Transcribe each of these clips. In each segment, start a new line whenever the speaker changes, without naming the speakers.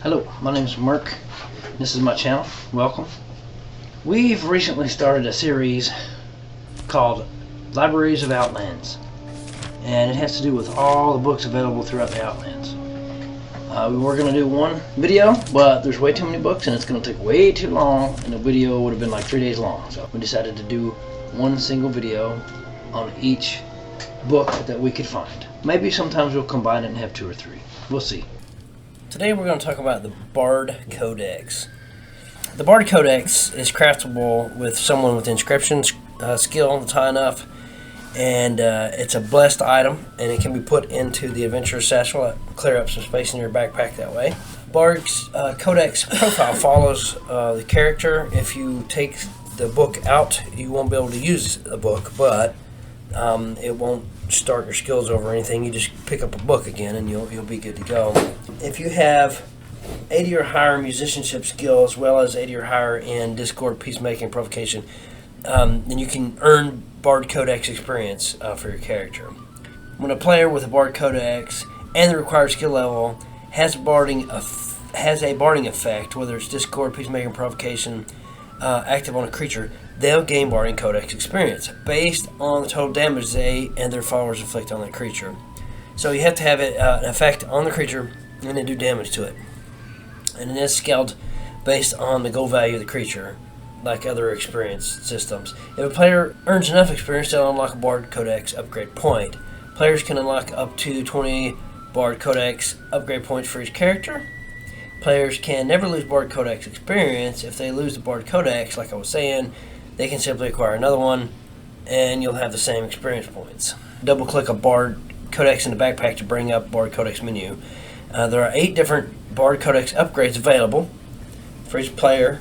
Hello, my name is Merk. This is my channel. Welcome. We've recently started a series called Libraries of Outlands, and it has to do with all the books available throughout the Outlands. We were going to do one video, but there's way too many books and it's going to take way too long, and the video would have been like 3 days long. So we decided to do one single video on each book that we could find. Maybe sometimes we'll combine it and have 2 or 3. We'll see. Today we're going to talk about the Bard Codex. The Bard Codex is craftable with someone with inscription skill that's high enough, and it's a blessed item, and it can be put into the adventurer's satchel, clear up some space in your backpack that way. Bard's Codex profile follows the character. If you take the book out, you won't be able to use the book, but it won't start your skills over or anything. You just pick up a book again and you'll be good to go. If you have 80 or higher musicianship skill, as well as 80 or higher in discord, peacemaking, provocation, then you can earn Bard Codex experience for your character. When a player with a Bard Codex and the required skill level has a barding effect, whether it's discord, peacemaking, provocation, active on a creature, they'll gain Barding Codex experience based on the total damage they and their followers inflict on that creature. So you have to have it an effect on the creature and then do damage to it. And it is scaled based on the goal value of the creature, like other experience systems. If a player earns enough experience, they'll unlock a Bard Codex upgrade point. Players can unlock up to 20 Bard Codex upgrade points for each character. Players can never lose Bard Codex experience. If they lose the Bard Codex, like I was saying, they can simply acquire another one, and you'll have the same experience points. Double click a Bard Codex in the backpack to bring up Bard Codex menu. There are 8 different Bard Codex upgrades available for each player.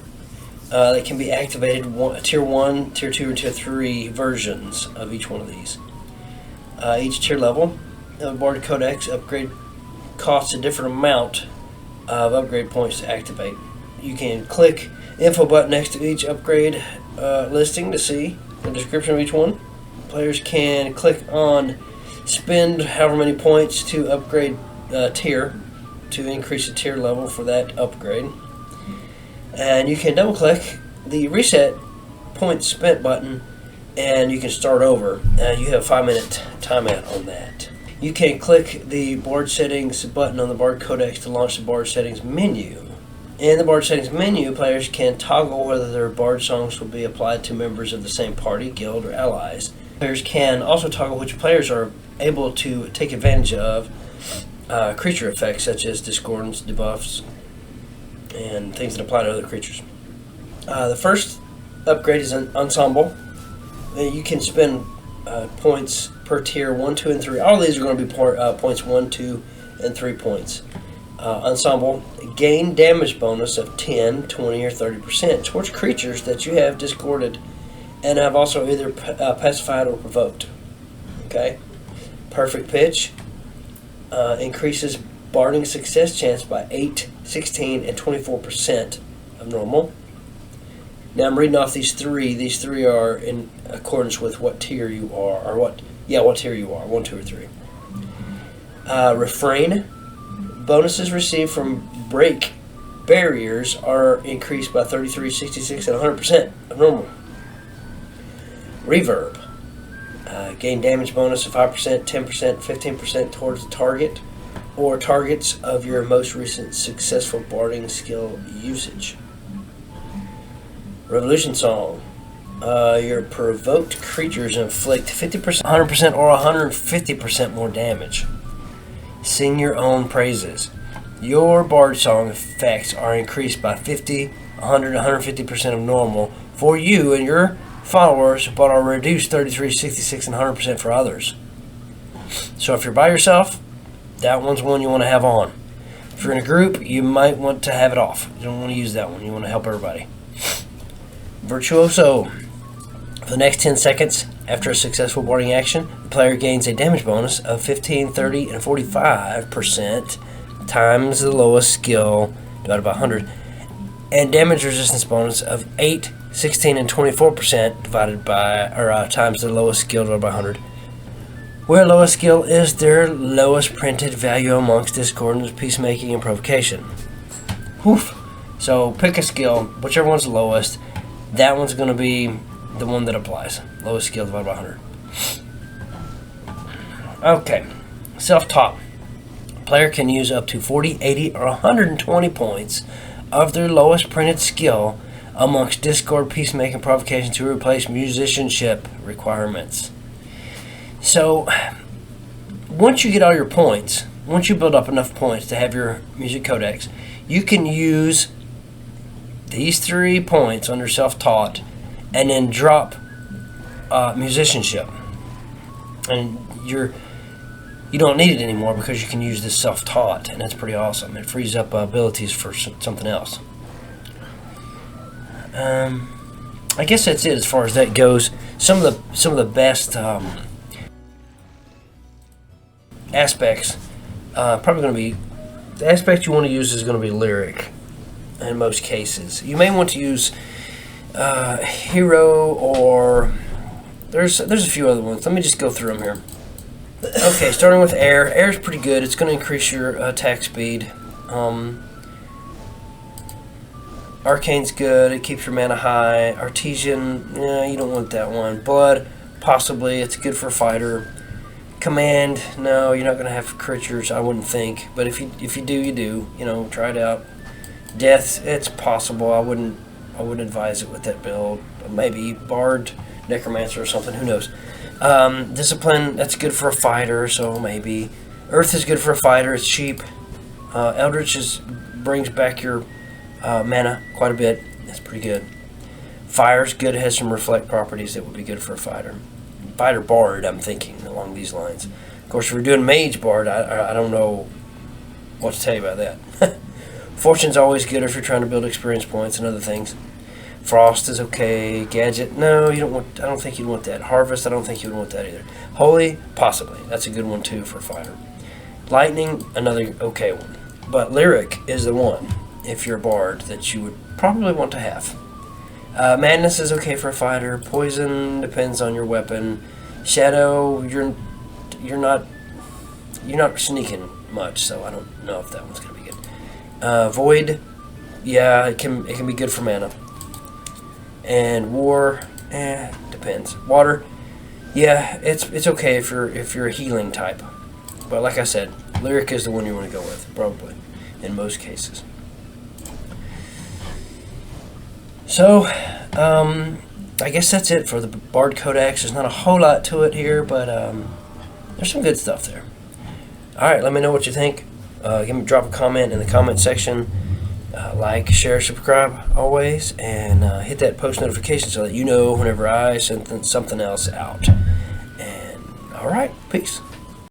They can be activated tier 1, tier 2, or tier 3 versions of each one of these. Each tier level of Bard Codex upgrade costs a different amount of upgrade points to activate. You can click the info button next to each upgrade listing to see the description of each one. Players can click on spend however many points to upgrade tier to increase the tier level for that upgrade. And you can double click the reset points spent button and you can start over. You have a 5-minute timeout on that. You can click the Bard Settings button on the Bard Codex to launch the Bard Settings menu. In the Bard Settings menu, players can toggle whether their Bard songs will be applied to members of the same party, guild, or allies. Players can also toggle which players are able to take advantage of creature effects such as discordance, debuffs, and things that apply to other creatures. The first upgrade is an ensemble. You can spend points per tier 1, 2, and 3. All of these are going to be points 1, 2, and 3 points. Ensemble, gain damage bonus of 10, 20, or 30% towards creatures that you have discorded and have also either pacified or provoked. Okay. Perfect pitch increases barding success chance by 8, 16, and 24% of normal. Now I'm reading off these 3. These 3 are in accordance with what tier you are, or what tier you are, 1, 2, or 3. Refrain. Bonuses received from break barriers are increased by 33, 66, and 100% of normal. Reverb. Gain damage bonus of 5%, 10%, 15% towards the target or targets of your most recent successful barding skill usage. Revolution Song. Your provoked creatures inflict 50%, 100%, or 150% more damage. Sing your own praises. Your Bard Song effects are increased by 50, 100, 150% of normal for you and your followers, but are reduced 33, 66, and 100% for others. So if you're by yourself, that one's one you want to have on. If you're in a group, you might want to have it off. You don't want to use that one. You want to help everybody. Virtuoso. For the next 10 seconds after a successful barding action, the player gains a damage bonus of 15, 30, and 45% times the lowest skill divided by 100, and damage resistance bonus of 8, 16, and 24% divided by times the lowest skill divided by 100. where lowest skill is their lowest printed value amongst discordance, peacemaking, and provocation.
Woof. So pick a skill, whichever one's the lowest. That one's going to be the one that applies. Lowest skill divided by 100. Okay. Self-taught. Player can use up to 40, 80, or 120 points of their lowest printed skill amongst Discord, Peacemaking, Provocation to replace musicianship requirements. So, once you get all your points, once you build up enough points to have your music codex, you can use these 3 points under self-taught and then drop musicianship. And you don't need it anymore because you can use this self-taught, and that's pretty awesome. It frees up abilities for something else. I guess that's it as far as that goes. Some of the best aspects probably going to be the aspect you want to use is going to be lyric in most cases. You may want to use hero, or there's a few other ones. Let me just go through them here. Okay, starting with air. Air is pretty good. It's going to increase your attack speed. Arcane's good. It keeps your mana high. Artesian, you don't want that one. Blood, possibly. It's good for a fighter. Command, no, you're not going to have creatures, I wouldn't think. But if you do, you do. Try it out. Death, it's possible. I wouldn't advise it with that build. Maybe Bard, Necromancer, or something. Who knows? Discipline, that's good for a fighter, so maybe. Earth is good for a fighter. It's cheap. Eldritch brings back your mana quite a bit. That's pretty good. Fire's good. It has some reflect properties that would be good for a fighter. Fighter Bard, I'm thinking along these lines. Of course, if we're doing Mage Bard, I don't know what to tell you about that. Fortune's always good if you're trying to build experience points and other things. Frost is okay. Gadget, no, you don't want. I don't think you'd want that. Harvest, I don't think you'd want that either. Holy, possibly. That's a good one too for a fighter. Lightning, another okay one. But Lyric is the one, if you're a Bard, that you would probably want to have. Madness is okay for a fighter. Poison depends on your weapon. Shadow, you're not sneaking much, so I don't know if that one's gonna be good. Void, yeah, it can be good for mana. And War, depends. Water, yeah, it's okay if you're a healing type. But like I said, Lyric is the one you want to go with, probably, in most cases. So, I guess that's it for the Bard Codex. There's not a whole lot to it here, but there's some good stuff there. Alright, let me know what you think. Drop a comment in the comment section. Like, share, subscribe, always. And hit that post notification so that you know whenever I send something else out. And, alright, peace.